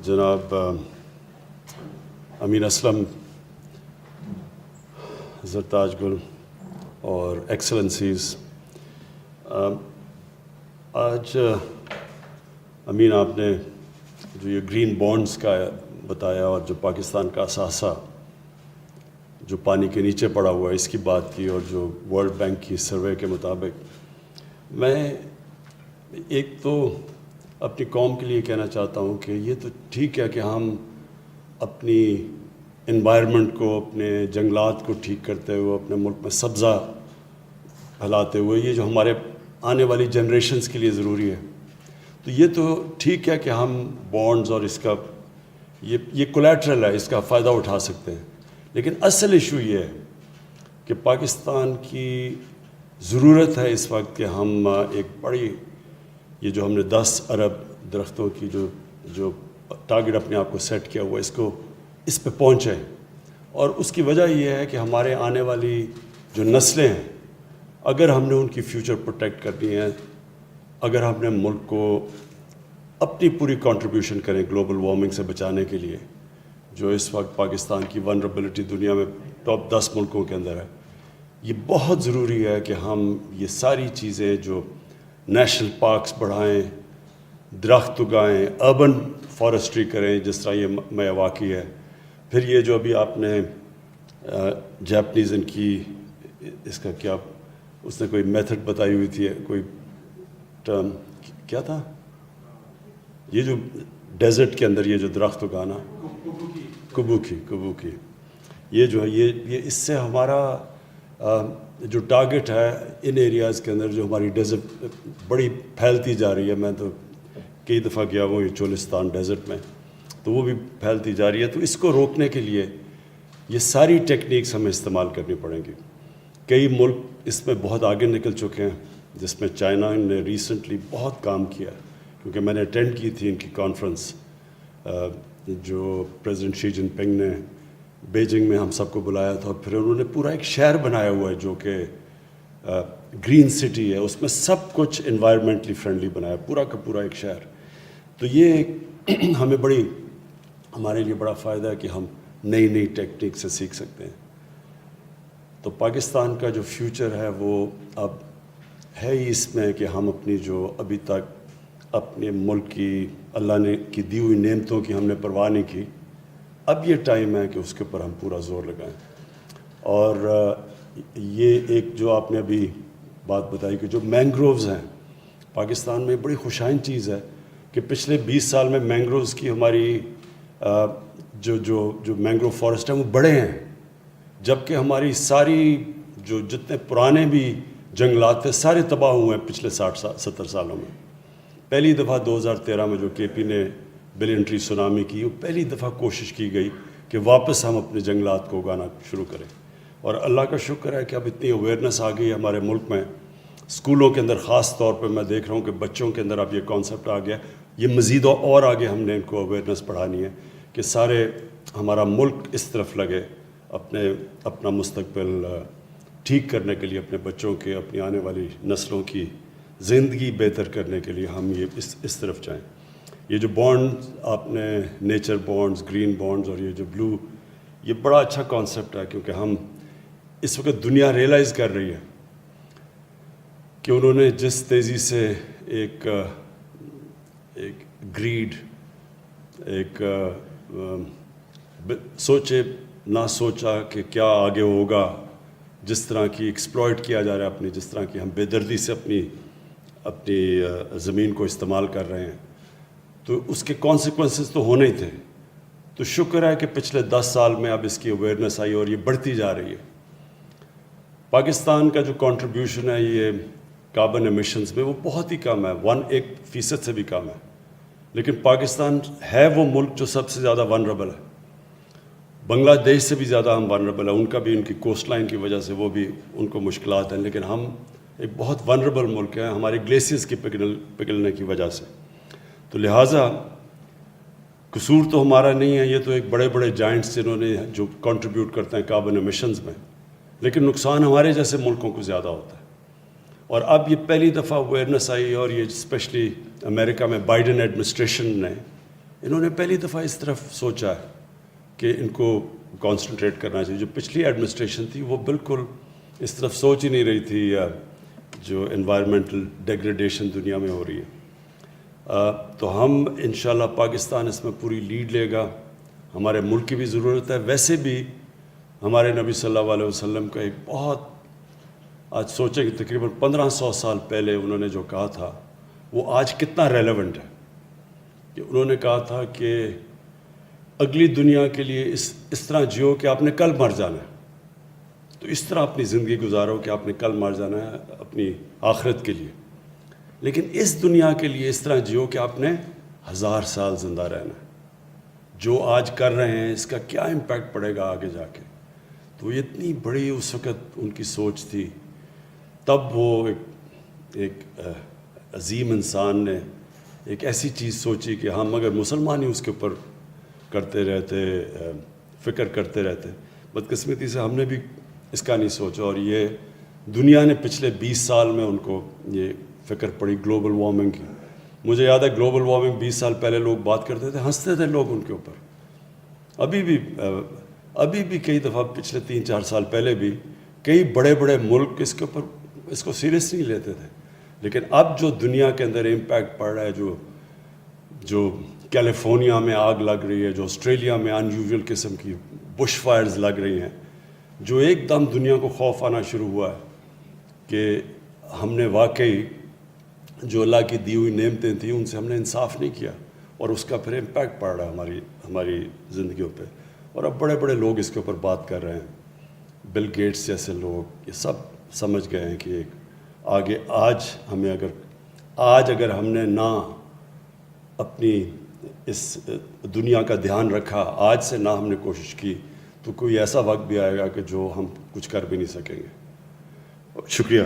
جناب امین اسلم، زرتاج گل اور ایکسلنسیز، آج امین آپ نے جو یہ گرین بانڈز کا بتایا اور جو پاکستان کا اثاثہ جو پانی کے نیچے پڑا ہوا ہے اس کی بات کی، اور جو ورلڈ بینک کی سروے کے مطابق میں ایک تو اپنی قوم کے لیے کہنا چاہتا ہوں کہ یہ تو ٹھیک ہے کہ ہم اپنی انوائرمنٹ کو، اپنے جنگلات کو ٹھیک کرتے ہوئے، اپنے ملک میں سبزہ پھیلاتے ہوئے، یہ جو ہمارے آنے والی جنریشنز کے لیے ضروری ہے، تو یہ تو ٹھیک ہے کہ ہم بانڈز اور اس کا یہ کولیٹرل ہے، اس کا فائدہ اٹھا سکتے ہیں. لیکن اصل ایشو یہ ہے کہ پاکستان کی ضرورت ہے اس وقت کہ ہم ایک بڑی یہ جو ہم نے 10 ارب درختوں کی جو ٹارگٹ اپنے آپ کو سیٹ کیا ہوا اس پہ پہنچے. اور اس کی وجہ یہ ہے کہ ہمارے آنے والی جو نسلیں ہیں، اگر ہم نے ان کی فیوچر پروٹیکٹ کرنی ہے، اگر ہم نے ملک کو اپنی پوری کنٹریبیوشن کریں گلوبل وارمنگ سے بچانے کے لیے، جو اس وقت پاکستان کی ونربلٹی دنیا میں ٹاپ 10 ملکوں کے اندر ہے، یہ بہت ضروری ہے کہ ہم یہ ساری چیزیں جو نیشنل پارکس بڑھائیں، درخت اگائیں، اربن فارسٹری کریں جس طرح یہ میاواکی ہے. پھر یہ جو ابھی آپ نے جاپنیز ان کی اس کا کیا اس نے کوئی میتھڈ بتائی ہوئی تھی، کوئی ٹرم کیا تھا، یہ جو ڈیزرٹ کے اندر یہ جو درخت اگانا، کبوکی، یہ جو ہے یہ اس سے ہمارا جو ٹارگٹ ہے ان ایریاز کے اندر جو ہماری ڈیزرٹ بڑی پھیلتی جا رہی ہے. میں تو کئی دفعہ گیا ہوں یہ چولستان ڈیزرٹ میں، تو وہ بھی پھیلتی جا رہی ہے. تو اس کو روکنے کے لیے یہ ساری ٹیکنیکس ہمیں استعمال کرنی پڑیں گی. کئی ملک اس میں بہت آگے نکل چکے ہیں، جس میں چائنا نے ریسنٹلی بہت کام کیا، کیونکہ میں نے اٹینڈ کی تھی ان کی کانفرنس جو پریزیڈنٹ شی جن پنگ نے بیجنگ میں ہم سب کو بلایا تھا. پھر انہوں نے پورا ایک شہر بنایا ہوا ہے جو کہ گرین سٹی ہے، اس میں سب کچھ انوائرمنٹلی فرینڈلی بنایا، پورا کا پورا ایک شہر. تو یہ ہمیں ہمارے لیے بڑا فائدہ ہے کہ ہم نئی ٹیکنیک سے سیکھ سکتے ہیں. تو پاکستان کا جو فیوچر ہے وہ اب ہے ہی اس میں کہ ہم اپنی جو ابھی تک اپنے ملک کی اللہ نے کی دی ہوئی نعمتوں کی ہم نے پرواہ نہیں کی، اب یہ ٹائم ہے کہ اس کے اوپر ہم پورا زور لگائیں. اور یہ ایک جو آپ نے ابھی بات بتائی کہ جو مینگرووز ہیں پاکستان میں، بڑی خوشائن چیز ہے کہ پچھلے 20 سال میں مینگرووز کی ہماری جو مینگروو فارسٹ ہیں وہ بڑے ہیں، جبکہ ہماری ساری جتنے پرانے بھی جنگلات تھے سارے تباہ ہوئے ہیں پچھلے 60-70 سالوں میں. پہلی دفعہ 2013 میں جو کے پی نے بلینٹری سونامی کی، وہ پہلی دفعہ کوشش کی گئی کہ واپس ہم اپنے جنگلات کو اگانا شروع کریں. اور اللہ کا شکر ہے کہ اب اتنی اویئرنیس آ گئی ہے ہمارے ملک میں، اسکولوں کے اندر خاص طور پہ میں دیکھ رہا ہوں کہ بچوں کے اندر اب یہ کانسیپٹ آ گیا. یہ مزید اور آگے ہم نے ان کو اویئرنیس بڑھانی ہے کہ سارے ہمارا ملک اس طرف لگے اپنا مستقبل ٹھیک کرنے کے لیے، اپنے بچوں کے، اپنی آنے والی نسلوں کی زندگی بہتر کرنے کے لیے ہم یہ اس طرف جائیں. یہ جو بانڈ آپ نے نیچر بانڈز، گرین بانڈز اور یہ جو بلو، یہ بڑا اچھا کانسیپٹ ہے، کیونکہ ہم اس وقت دنیا ریئلائز کر رہی ہے کہ انہوں نے جس تیزی سے ایک گریڈ، ایک سوچے نہ سوچا کہ کیا آگے ہوگا، جس طرح کی ایکسپلائٹ کیا جا رہا ہے جس طرح کی ہم بے دردی سے اپنی زمین کو استعمال کر رہے ہیں، تو اس کے کانسیکوینسز تو ہونے ہی تھے. تو شکر ہے کہ پچھلے 10 سال میں اب اس کی اویئرنیس آئی اور یہ بڑھتی جا رہی ہے. پاکستان کا جو کنٹریبیوشن ہے یہ کاربن ایمیشنز میں وہ بہت ہی کم ہے، 1% سے بھی کم ہے. لیکن پاکستان ہے وہ ملک جو سب سے زیادہ ونربل ہے. بنگلہ دیش سے بھی زیادہ ہم ونربل ہیں، ان کا بھی ان کی کوسٹ لائن کی وجہ سے وہ بھی ان کو مشکلات ہیں، لیکن ہم ایک بہت ونربل ملک ہیں ہمارے گلیشیئرز کی پگھلنے کی وجہ سے. تو لہٰذا قصور تو ہمارا نہیں ہے، یہ تو ایک بڑے جائنٹس جنہوں نے جو کنٹریبیوٹ کرتے ہیں کاربن ایمیشنز میں، لیکن نقصان ہمارے جیسے ملکوں کو زیادہ ہوتا ہے. اور اب یہ پہلی دفعہ اویئرنیس آئی، اور یہ اسپیشلی امریکہ میں بائیڈن ایڈمنسٹریشن نے انہوں نے پہلی دفعہ اس طرف سوچا ہے کہ ان کو کانسنٹریٹ کرنا چاہیے. جو پچھلی ایڈمنسٹریشن تھی وہ بالکل اس طرف سوچ ہی نہیں رہی تھی, جو انوائرمنٹل ڈیگریڈیشن دنیا میں ہو رہی ہے. تو ہم انشاءاللہ پاکستان اس میں پوری لیڈ لے گا. ہمارے ملک کی بھی ضرورت ہے. ویسے بھی ہمارے نبی صلی اللہ علیہ وسلم کا ایک بہت, آج سوچیں کہ تقریباً 1500 سال پہلے انہوں نے جو کہا تھا وہ آج کتنا ریلیونٹ ہے. کہ انہوں نے کہا تھا کہ اگلی دنیا کے لیے اس طرح جیو کہ آپ نے کل مر جانا ہے. تو اس طرح اپنی زندگی گزارو کہ آپ نے کل مر جانا ہے اپنی آخرت کے لیے. لیکن اس دنیا کے لیے اس طرح جیو کہ آپ نے 1000 سال زندہ رہنا ہے. جو آج کر رہے ہیں اس کا کیا امپیکٹ پڑے گا آگے جا کے. تو یہ اتنی بڑی اس وقت ان کی سوچ تھی. تب وہ ایک عظیم انسان نے ایک ایسی چیز سوچی کہ ہم اگر مسلمان ہی اس کے اوپر کرتے رہتے, فکر کرتے رہتے. بدقسمتی سے ہم نے بھی اس کا نہیں سوچا, اور یہ دنیا نے پچھلے 20 سال میں ان کو یہ فکر پڑی گلوبل وارمنگ کی. مجھے یاد ہے گلوبل وارمنگ 20 سال پہلے لوگ بات کرتے تھے, ہنستے تھے لوگ ان کے اوپر. ابھی بھی کئی دفعہ پچھلے 3-4 سال پہلے بھی کئی بڑے بڑے ملک اس کو سیریس نہیں لیتے تھے. لیکن اب جو دنیا کے اندر امپیکٹ پڑ رہا ہے, جو کیلیفورنیا میں آگ لگ رہی ہے, جو آسٹریلیا میں ان یوزول قسم کی بش فائرز لگ رہی ہیں, جو ایک دم دنیا کو خوف آنا شروع ہوا ہے کہ ہم نے واقعی جو اللہ کی دی ہوئی نعمتیں تھیں ان سے ہم نے انصاف نہیں کیا, اور اس کا پھر امپیکٹ پڑ رہا ہے ہماری زندگیوں پہ. اور اب بڑے بڑے لوگ اس کے اوپر بات کر رہے ہیں. بل گیٹس جیسے لوگ یہ سب سمجھ گئے ہیں کہ آگے اگر ہم نے نہ اپنی اس دنیا کا دھیان رکھا, آج سے نہ ہم نے کوشش کی, تو کوئی ایسا وقت بھی آئے گا کہ جو ہم کچھ کر بھی نہیں سکیں گے. شکریہ.